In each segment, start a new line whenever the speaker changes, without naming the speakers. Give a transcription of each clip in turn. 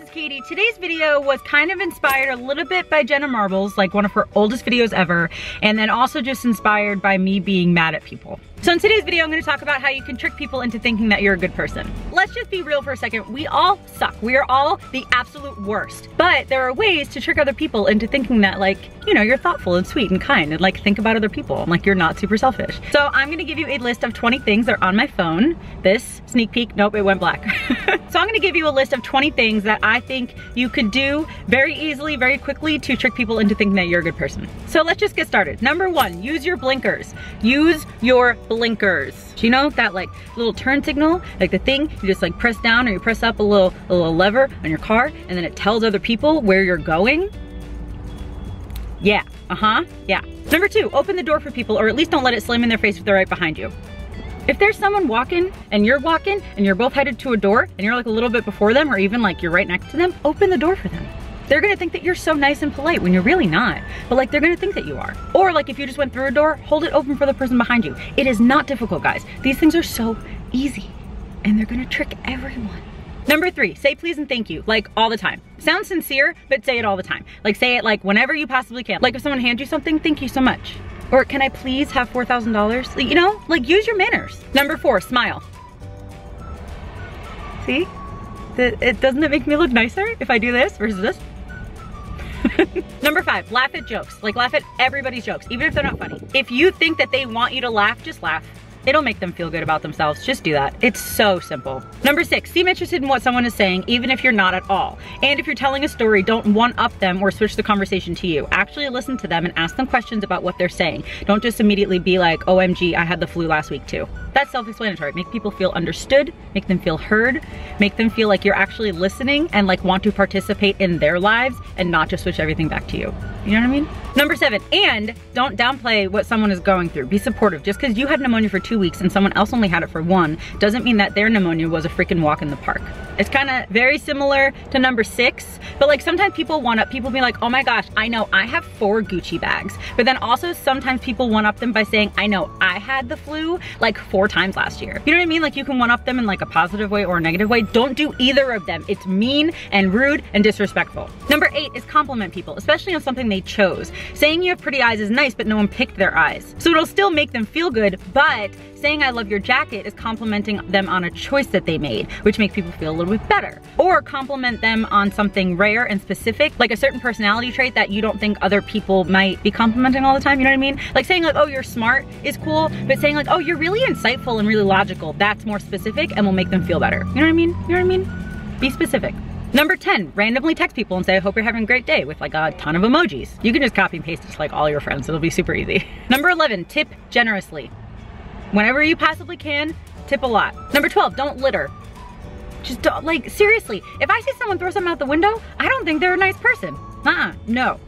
is Katie. Today's video was kind of inspired a little bit by Jenna Marbles, like one of her oldest videos ever, and then also just inspired by me being mad at people. So in today's video, I'm gonna talk about how you can trick people into thinking that you're a good person. Let's just be real for a second. We all suck. We are all the absolute worst. But there are ways to trick other people into thinking that, like, you know, you're thoughtful and sweet and kind and like think about other people and like you're not super selfish. So I'm gonna give you a list of 20 things that are on my phone. This sneak peek, nope, it went black. So I'm gonna give you a list of 20 things that I think you could do very easily, very quickly to trick people into thinking that you're a good person. So let's just get started. Number one, use your blinkers. Use your blinkers. Do you know that like little turn signal? Like the thing, you just like press down or you press up a little lever on your car and then it tells other people where you're going? Yeah, yeah. Number two, open the door for people, or at least don't let it slam in their face if they're right behind you. If there's someone walking and you're both headed to a door and you're like a little bit before them or even like you're right next to them, open the door for them. They're gonna think that you're so nice and polite when you're really not, but like they're gonna think that you are. Or like if you just went through a door, hold it open for the person behind you. It is not difficult, guys. These things are so easy and they're gonna trick everyone. Number three, say please and thank you, like all the time. Sounds sincere, but say it all the time. Like say it like whenever you possibly can. Like if someone hands you something, thank you so much. Or can I please have $4,000? You know, like use your manners. Number four, smile. See? Doesn't it make me look nicer if I do this versus this? Number five, laugh at jokes. Like laugh at everybody's jokes, even if they're not funny. If you think that they want you to laugh, just laugh. It'll make them feel good about themselves. Just do that. It's so simple. Number six, seem interested in what someone is saying, even if you're not at all. And if you're telling a story, don't one-up them or switch the conversation to you. Actually listen to them and ask them questions about what they're saying. Don't just immediately be like, OMG, I had the flu last week too. That's self-explanatory. Make people feel understood, make them feel heard, make them feel like you're actually listening and like want to participate in their lives and not just switch everything back to you. You know what I mean? Number seven, and don't downplay what someone is going through. Be supportive. Just because you had pneumonia for 2 weeks and someone else only had it for 1 doesn't mean that their pneumonia was a freaking walk in the park. It's kind of very similar to number 6, but like sometimes people one-up, people be like, oh my gosh, I know I have 4 Gucci bags. But then also sometimes people one-up them by saying, I know I had the flu like 4 times last year. You know what I mean? Like you can one-up them in like a positive way or a negative way. Don't do either of them. It's mean and rude and disrespectful. Number 8 is compliment people, especially on something they chose. Saying you have pretty eyes is nice, but no one picked their eyes. So it'll still make them feel good, but saying I love your jacket is complimenting them on a choice that they made, which makes people feel a little bit better. Or compliment them on something rare and specific, like a certain personality trait that you don't think other people might be complimenting all the time, you know what I mean? Like saying like, oh, you're smart is cool, but saying like, oh, you're really insightful and really logical, that's more specific and will make them feel better. You know what I mean? You know what I mean? Be specific. Number 10, randomly text people and say, I hope you're having a great day with like a ton of emojis. You can just copy and paste it to like all your friends. It'll be super easy. Number 11, tip generously. Whenever you possibly can, tip a lot. Number 12, don't litter. Just don't, like, seriously, if I see someone throw something out the window, I don't think they're a nice person. No,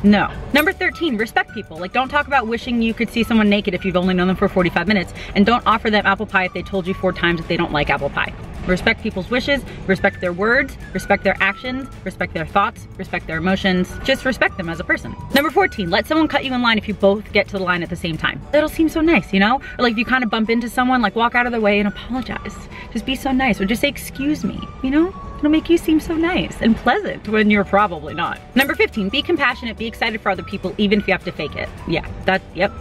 no. Number 13, respect people. Like don't talk about wishing you could see someone naked if you've only known them for 45 minutes, and don't offer them apple pie if they told you 4 times that they don't like apple pie. Respect people's wishes, respect their words, respect their actions, respect their thoughts, respect their emotions. Just respect them as a person. Number 14, let someone cut you in line if you both get to the line at the same time. That'll seem so nice, you know? Or like if you kind of bump into someone, like walk out of the way and apologize. Just be so nice, or just say, excuse me, you know? It'll make you seem so nice and pleasant when you're probably not. Number 15, be compassionate, be excited for other people, even if you have to fake it. Yeah, yep.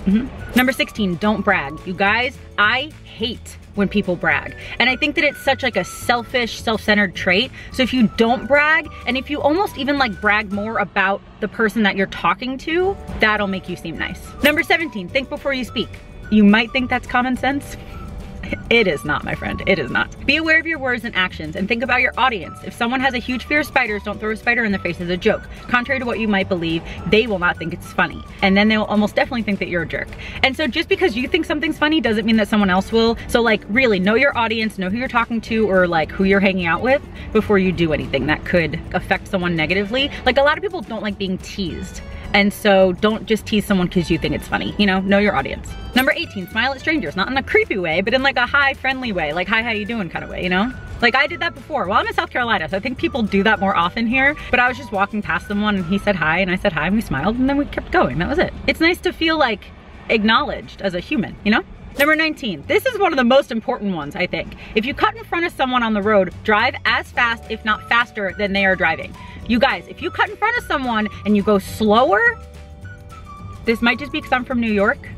Number 16, don't brag. You guys, I hate when people brag. And I think that it's such like a selfish, self-centered trait. So if you don't brag, and if you almost even like brag more about the person that you're talking to, that'll make you seem nice. Number 17, think before you speak. You might think that's common sense. It is not, my friend, it is not. Be aware of your words and actions and think about your audience. If someone has a huge fear of spiders, don't throw a spider in their face as a joke. Contrary to what you might believe, they will not think it's funny. And then they will almost definitely think that you're a jerk. And so just because you think something's funny doesn't mean that someone else will. So like really know your audience, know who you're talking to or like who you're hanging out with before you do anything that could affect someone negatively. Like a lot of people don't like being teased. And so don't just tease someone because you think it's funny, you know your audience. Number 18, smile at strangers, not in a creepy way, but in like a hi, friendly way, like hi, how you doing kind of way, you know? Like I did that before. Well, I'm in South Carolina, so I think people do that more often here, but I was just walking past someone and he said hi and I said hi and we smiled and then we kept going, that was it. It's nice to feel like acknowledged as a human, you know? Number 19, this is one of the most important ones, I think. If you cut in front of someone on the road, drive as fast, if not faster, than they are driving. You guys, if you cut in front of someone and you go slower, this might just be because I'm from New York,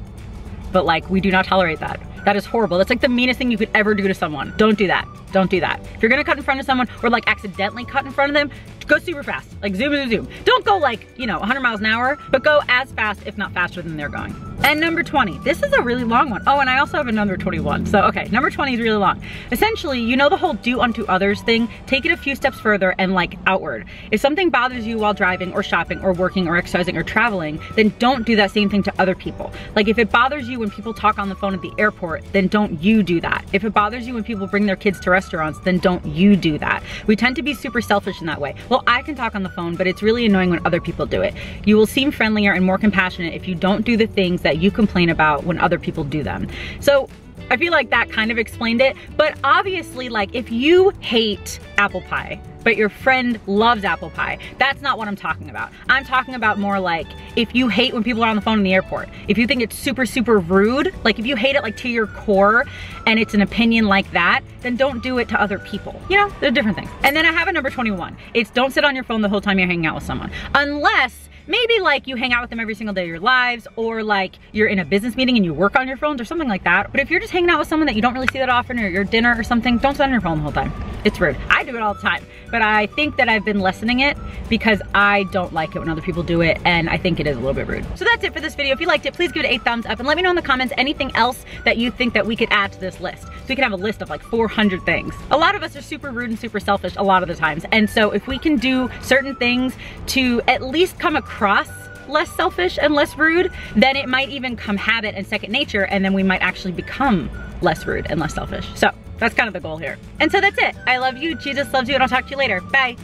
but like, we do not tolerate that. That is horrible. That's like the meanest thing you could ever do to someone. Don't do that. Don't do that. If you're gonna cut in front of someone or like accidentally cut in front of them, go super fast. Like zoom, zoom, zoom. Don't go like, you know, 100 miles an hour, but go as fast, if not faster than they're going. And number 20, this is a really long one. Oh, and I also have a number 21. So, okay, number 20 is really long. Essentially, you know the whole do unto others thing? Take it a few steps further and like outward. If something bothers you while driving or shopping or working or exercising or traveling, then don't do that same thing to other people. Like if it bothers you when people talk on the phone at the airport, then don't you do that. If it bothers you when people bring their kids to restaurants, then don't you do that. We tend to be super selfish in that way. Well, I can talk on the phone, but it's really annoying when other people do it. You will seem friendlier and more compassionate if you don't do the things that you complain about when other people do them. So I feel like that kind of explained it, but obviously like if you hate apple pie, but your friend loves apple pie, that's not what I'm talking about. I'm talking about more like if you hate when people are on the phone in the airport, if you think it's super, super rude, like if you hate it like to your core and it's an opinion like that, then don't do it to other people. You know, they're different things. And then I have a number 21. It's don't sit on your phone the whole time you're hanging out with someone. Unless maybe like you hang out with them every single day of your lives, or like you're in a business meeting and you work on your phones or something like that. But if you're just hanging out with someone that you don't really see that often, or your dinner or something, don't sit on your phone the whole time. It's rude. I do it all the time, but I think that I've been lessening it because I don't like it when other people do it, and I think it is a little bit rude. So that's it for this video. If you liked it, please give it a thumbs up and let me know in the comments anything else that you think that we could add to this list. So we can have a list of like 400 things. A lot of us are super rude and super selfish a lot of the times, and so if we can do certain things to at least come across less selfish and less rude, then it might even come habit and second nature, and then we might actually become less rude and less selfish. So that's kind of the goal here. And so that's it. I love you, Jesus loves you, and I'll talk to you later. Bye.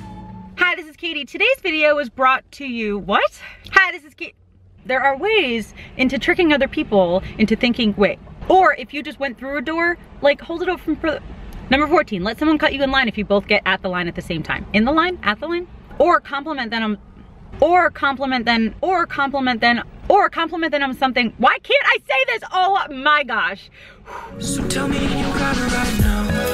Hi, this is Katie. Today's video was brought to you, what? Hi, this is Katie. There are ways into tricking other people into thinking, wait, or if you just went through a door, like hold it open for, number 14, let someone cut you in line if you both get at the line at the same time. In the line, at the line, or compliment them, or compliment them on something. Why can't I say this? Oh my gosh.
So tell me you got it right now.